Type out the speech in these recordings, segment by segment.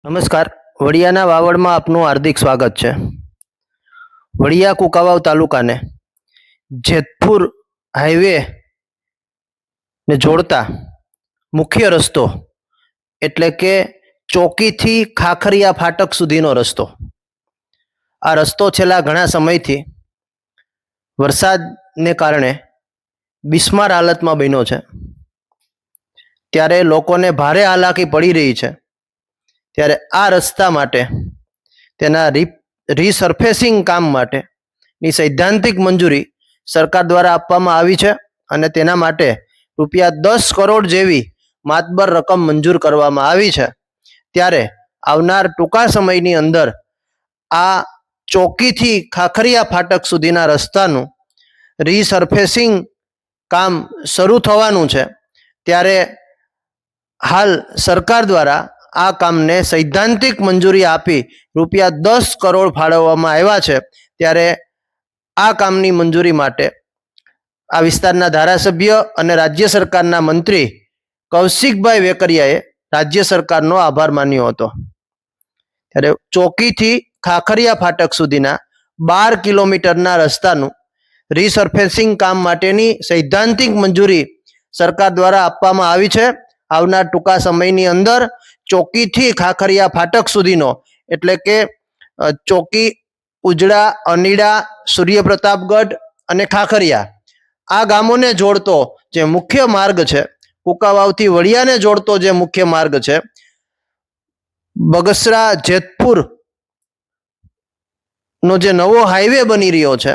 નમસ્કાર. વડિયાના વાવડમાં આપનું હાર્દિક સ્વાગત છે. વડિયા કુંકાવાવ તાલુકાને જેતપુર હાઈવે ને જોડતા મુખ્ય રસ્તો એટલે કે ચોકીથી ખાખરિયા ફાટક સુધીનો રસ્તો. આ રસ્તો છેલ્લા ઘણા સમયથી વરસાદને કારણે બિસ્માર હાલતમાં બન્યો છે. ત્યારે લોકોને ભારે હાલાકી પડી રહી છે. ત્યારે આ રસ્તા માટે તેના રીસર્ફેસિંગ કામ માટેની સૈદ્ધાંતિક મંજૂરી સરકાર દ્વારા આપવામાં આવી છે અને તેના માટે ₹10 કરોડ જેવી માતબર રકમ મંજૂર કરવામાં આવી છે. ત્યારે આવનાર ટૂંકા સમયની અંદર આ ચોકીથી ખાખરિયા ફાટક સુધીના રસ્તાનું રીસર્ફેસિંગ કામ શરૂ થવાનું છે. ત્યારે હાલ સરકાર દ્વારા આ કામને સૈદ્ધાંતિક મંજૂરી આપી ₹10 કરોડ ફાળવવામાં આવ્યા છે. ત્યારે આ કામની મંજૂરી માટે આ વિસ્તારના ધારાસભ્ય અને રાજ્ય સરકારના મંત્રી કૌશિકભાઈ વેકરિયાએ રાજ્ય સરકારનો આભાર માન્યો હતો. ત્યારે ચોકીથી ખાખરિયા ફાટક સુધીના 12 કિલોમીટરના રસ્તાનું રીસર્ફેસિંગ કામ માટેની સૈદ્ધાંતિક મંજૂરી સરકાર દ્વારા આપવામાં આવી છે. આવનાર ટૂંકા સમયની અંદર ચોકીથી ખાખરિયા ફાટક સુધીનો એટલે કે ચોકી, ઉજડા, અનીડા, સૂર્યપ્રતાપગઢ અને ખાખરિયા આ ગામોને જોડતો જે મુખ્ય માર્ગ છે, કુંકાવાવથી વડિયાને જોડતો જે મુખ્ય માર્ગ છે, બગસરા જેતપુર નો જે નવો હાઈવે બની રહ્યો છે,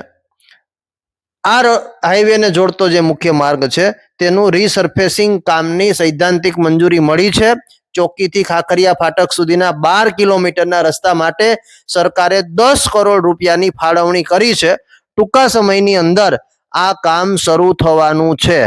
આ હાઈવેને જોડતો જે મુખ્ય માર્ગ છે તેનું રીસર્ફેસિંગ કામની સૈદ્ધાંતિક મંજૂરી મળી છે. ચોકીથી ખાખરિયા ફાટક સુધીના 12 કિલોમીટરના રસ્તા માટે સરકારે ₹10 કરોડ ફાળવણી કરી છે. ટૂંકા સમયની અંદર આ કામ શરૂ થવાનું છે.